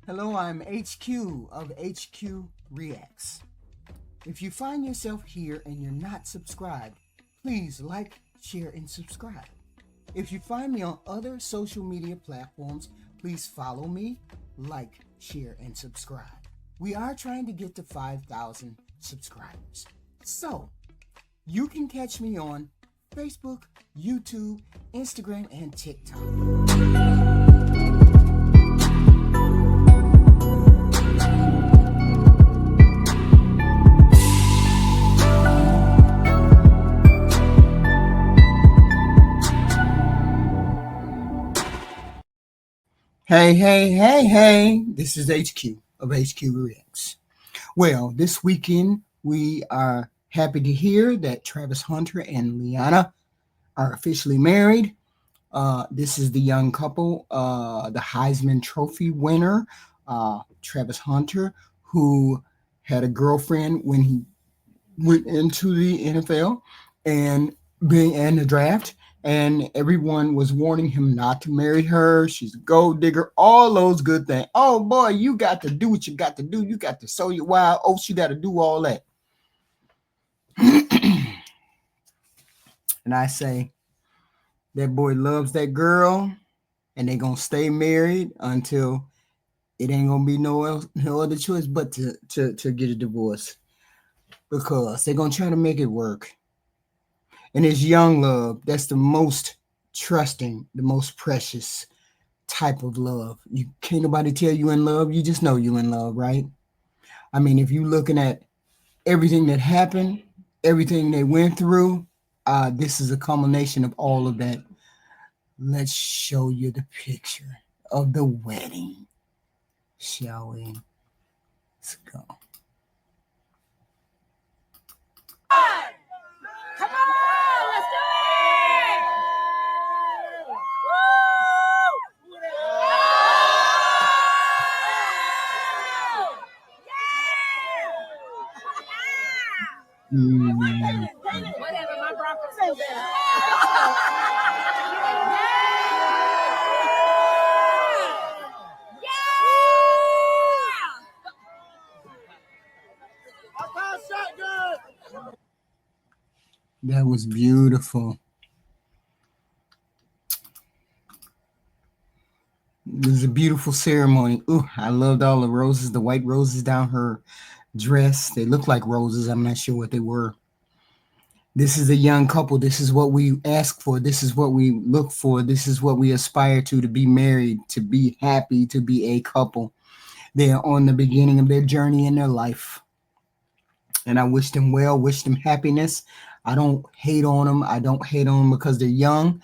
Hello, I'm HQ of HQ Reacts. If you find yourself here and you're not subscribed, please like, share, and subscribe. If you find me on other social media platforms, please follow me, like, share, and subscribe. We are trying to get to 5,000 subscribers. So, you can catch me on Facebook, YouTube, Instagram, and TikTok. Hey. This is HQ of HQ Reacts. Well, this weekend we are happy to hear that Travis Hunter and Liana are officially married. This is the young couple, the Heisman Trophy winner, Travis Hunter, who had a girlfriend when he went into the NFL and being in the draft. And everyone was warning him not to marry her. She's a gold digger, all those good things. Oh boy, you got to do what you got to do. You got to sow your wild oats. You got to do all that. And I say, that boy loves that girl, and they're gonna stay married until it ain't gonna be no other choice but to get a divorce, because they're gonna try to make it work. And it's young love. That's the most trusting, the most precious type of love. You can't nobody tell you in love. You just know you in love, right? I mean, if you looking at everything that happened, everything they went through, this is a culmination of all of that. Let's show you the picture of the wedding, shall we? Let's go. Come on, let's do it! Woo! Whatever, my Broncos still better. That was beautiful. It was a beautiful ceremony. Ooh, I loved all the roses, the white roses down her dress. They looked like roses. I'm not sure what they were. This is a young couple. This is what we ask for. This is what we look for. This is what we aspire to be married, to be happy, to be a couple. They are on the beginning of their journey in their life. And I wish them well, wish them happiness. I don't hate on them. I don't hate on them because they're young.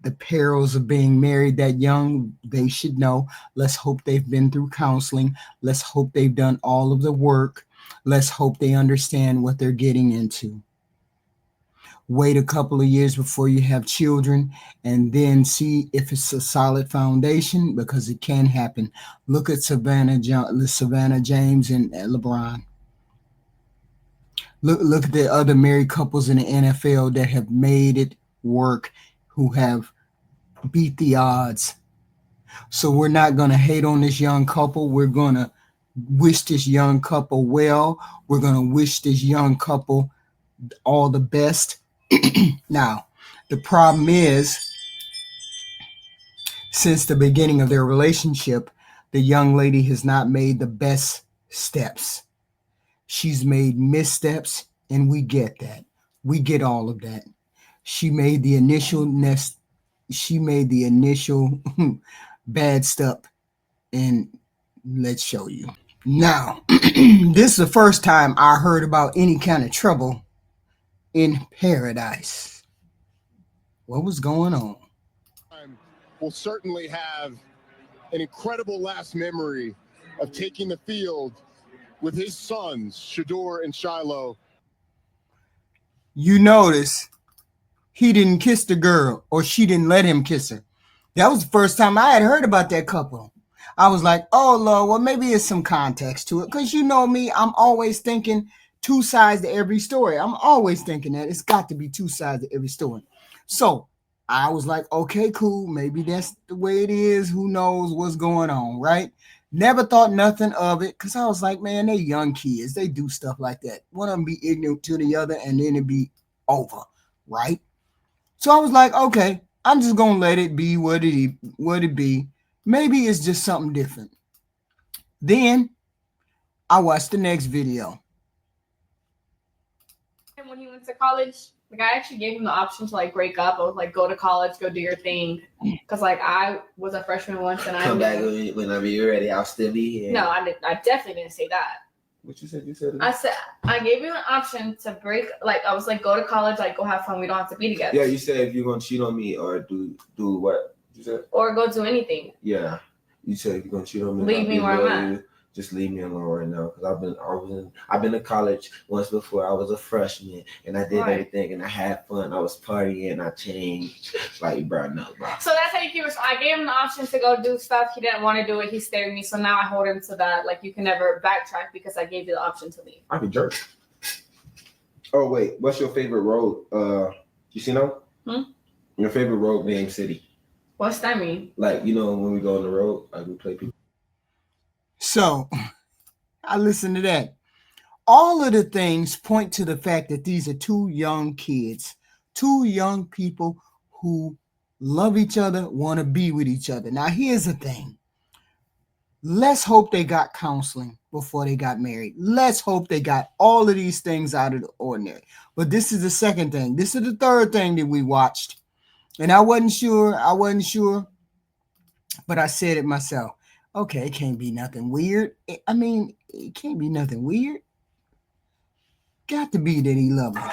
The perils of being married that young, they should know. Let's hope they've been through counseling. Let's hope they've done all of the work. Let's hope they understand what they're getting into. Wait a couple of years before you have children, and then see if it's a solid foundation, because it can happen. Look at Savannah James and LeBron. Look at the other married couples in the NFL that have made it work, who have beat the odds. So we're not going to hate on this young couple. We're going to wish this young couple well. We're going to wish this young couple all the best. Now, the problem is, since the beginning of their relationship, the young lady has not made the best steps. She's made missteps, and we get that. We get all of that. She made the initial bad step, and let's show you. Now, this is the first time I heard about any kind of trouble in paradise. What was going on? Will certainly have an incredible last memory of taking the field with his sons, Shador and Shiloh. You notice he didn't kiss the girl, or she didn't let him kiss her. That was the first time I had heard about that couple. I was like, oh, Lord, well, maybe there's some context to it. Because you know me, I'm always thinking two sides to every story. I'm always thinking that it's got to be two sides to every story. So I was like, okay, cool. Maybe that's the way it is. Who knows what's going on, right? Never thought nothing of it because I was like, man, they young kids. They do stuff like that. One of them be ignorant to the other and then it be over, right? So I was like, okay, I'm just gonna let it be what it be. Maybe it's just something different. Then I watched the next video. When he went to college, like I actually gave him the option to like break up or like go to college, go do your thing. Cause like I was a freshman once and I Come back whenever you're ready. I'll still be here. No, I definitely didn't say that. What you said? You said it. I said I gave you an option to break. Like I was like, go to college, like go have fun. We don't have to be together. Yeah, you said if you're gonna cheat on me or do what you said, or go do anything. Yeah, you said if you're gonna cheat on me, leave me where I'm at. Just leave me alone right now because I've been to college once before. I was a freshman and I did everything and I had fun. I was partying. I changed. Like, bro, no, bro. So that's how you keep. I gave him the option to go do stuff. He didn't want to do it. He stayed with me. So now I hold him to that. Like you can never backtrack because I gave you the option to leave. I can jerk. Oh wait, what's your favorite road? You see now? Your favorite road name city? What's that mean? Like when we go on the road, like we play people. So I listened to that. All of the things point to the fact that these are two young kids, two young people who love each other, want to be with each other. Now, here's the thing. Let's hope they got counseling before they got married. Let's hope they got all of these things out of the ordinary. But this is the second thing. This is the third thing that we watched. And I wasn't sure, but I said it myself. Okay, it can't be nothing weird. I mean, it can't be nothing weird. Got to be that he loved her.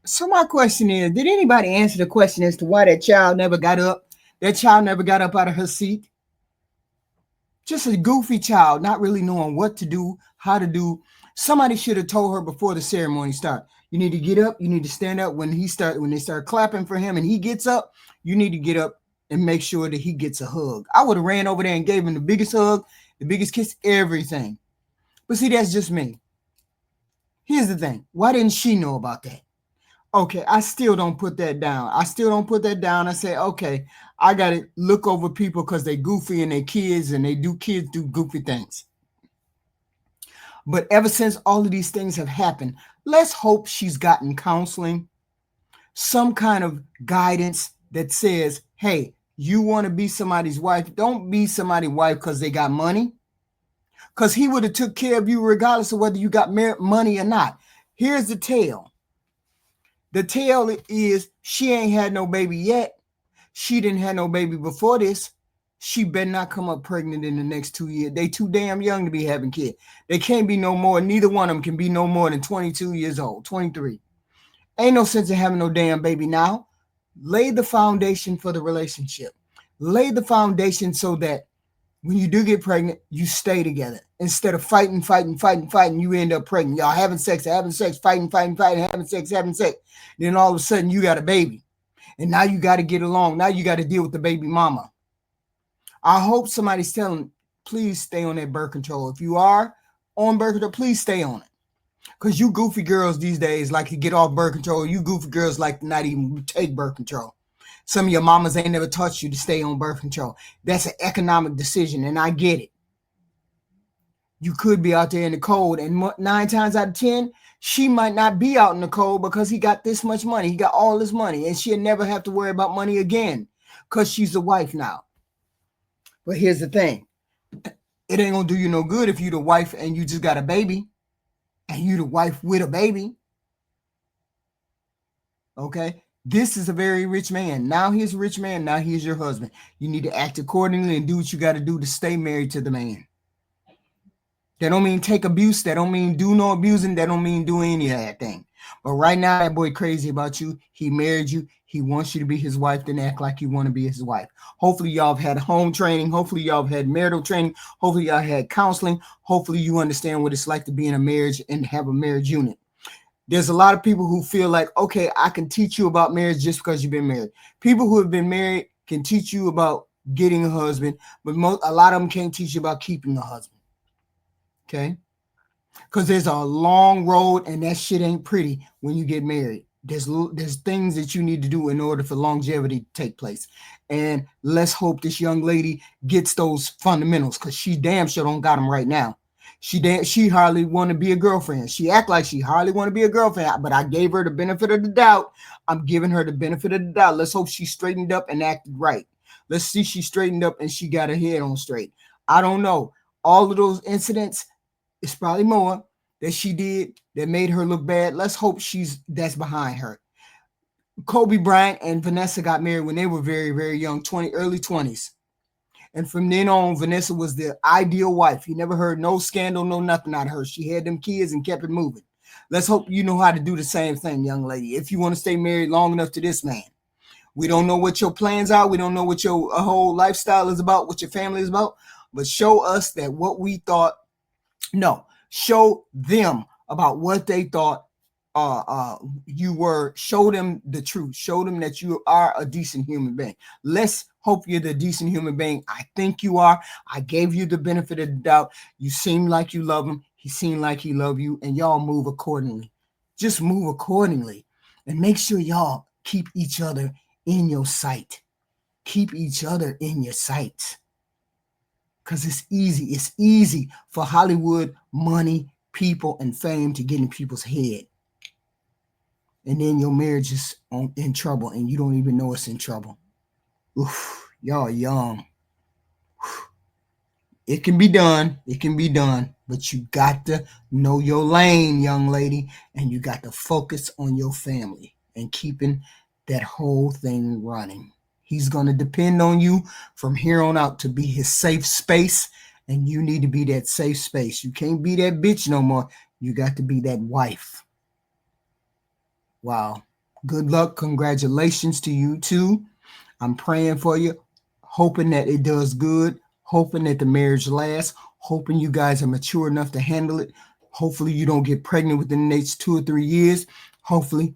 So my question is, did anybody answer the question as to why that child never got up? That child never got up out of her seat? Just a goofy child, not really knowing what to do, how to do. Somebody should have told her before the ceremony started. You need to get up. You need to stand up when they start clapping for him and he gets up. You need to get up and make sure that he gets a hug. I would have ran over there and gave him the biggest hug, the biggest kiss, everything. But see, that's just me. Here's the thing. Why didn't she know about that? Okay, I still don't put that down. I say, okay, I got to look over people because they goofy and they kids and kids do goofy things. But ever since all of these things have happened, let's hope she's gotten counseling, some kind of guidance that says, hey, you want to be somebody's wife. Don't be somebody's wife because they got money. Because he would have took care of you regardless of whether you got money or not. Here's the tale. The tale is she ain't had no baby yet. She didn't have no baby before this. She better not come up pregnant in the next 2 years. They too damn young to be having kids. They can't be no more. Neither one of them can be no more than 22 years old, 23. Ain't no sense in having no damn baby now. Lay the foundation for the relationship. Lay the foundation so that when you do get pregnant, you stay together. Instead of fighting, you end up pregnant. Y'all having sex, fighting, having sex. Then all of a sudden you got a baby. And now you got to get along. Now you got to deal with the baby mama. I hope somebody's telling, please stay on that birth control. If you are on birth control, please stay on it. Because you goofy girls these days like to get off birth control. You goofy girls like to not even take birth control. Some of your mamas ain't never taught you to stay on birth control. That's an economic decision, and I get it. You could be out there in the cold, and 9 times out of 10, she might not be out in the cold because he got this much money. He got all this money, and she'll never have to worry about money again because she's a wife now. But here's the thing. It ain't going to do you no good if you the wife and you just got a baby, and you the wife with a baby. Okay? This is a very rich man. Now he's a rich man. Now he's your husband. You need to act accordingly and do what you got to do to stay married to the man. That don't mean take abuse. That don't mean do no abusing. That don't mean do any of that thing. But right now, that boy crazy about you. He married you. He wants you to be his wife. Then act like you want to be his wife. Hopefully, y'all have had home training. Hopefully, y'all have had marital training. Hopefully, y'all had counseling. Hopefully, you understand what it's like to be in a marriage and have a marriage unit. There's a lot of people who feel like, okay, I can teach you about marriage just because you've been married. People who have been married can teach you about getting a husband, but a lot of them can't teach you about keeping a husband. Okay? Because there's a long road and that shit ain't pretty when you get married. There's things that you need to do in order for longevity to take place. And let's hope this young lady gets those fundamentals, because she damn sure don't got them right now. She hardly want to be a girlfriend. She act like she hardly want to be a girlfriend, but I gave her the benefit of the doubt. I'm giving her the benefit of the doubt. Let's hope she straightened up and acted right. Let's see she straightened up and she got her head on straight. I don't know. All of those incidents, it's probably more that she did that made her look bad. Let's hope that's behind her. Kobe Bryant and Vanessa got married when they were very, very young, early 20s. And from then on, Vanessa was the ideal wife. You never heard no scandal, no nothing out of her. She had them kids and kept it moving. Let's hope you know how to do the same thing, young lady, if you want to stay married long enough to this man. We don't know what your plans are. We don't know what your whole lifestyle is about, what your family is about. But show us that what we thought, no, show them about what they thought you were. Show them the truth. Show them that you are a decent human being. Let's hope you're the decent human being I think you are. I gave you the benefit of the doubt. You seem like you love him. He seemed like he loved you, and y'all move accordingly. Just move accordingly, and make sure y'all keep each other in your sight. Keep each other in your sights. Because it's easy. It's easy for Hollywood, money, people, and fame to get in people's head. And then your marriage is in trouble and you don't even know it's in trouble. Oof, y'all young. It can be done. It can be done. But you got to know your lane, young lady. And you got to focus on your family and keeping that whole thing running. He's going to depend on you from here on out to be his safe space. And you need to be that safe space. You can't be that bitch no more. You got to be that wife. Wow. Good luck. Congratulations to you too. I'm praying for you, hoping that it does good, hoping that the marriage lasts, hoping you guys are mature enough to handle it. Hopefully you don't get pregnant within the next 2 or 3 years. Hopefully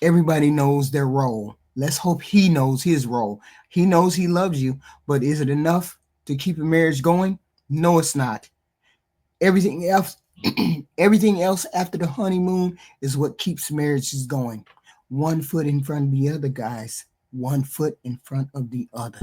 everybody knows their role. Let's hope he knows his role. He knows he loves you, but is it enough to keep a marriage going? No, it's not. Everything else, everything else after the honeymoon is what keeps marriages going. One foot in front of the other, guys. One foot in front of the other.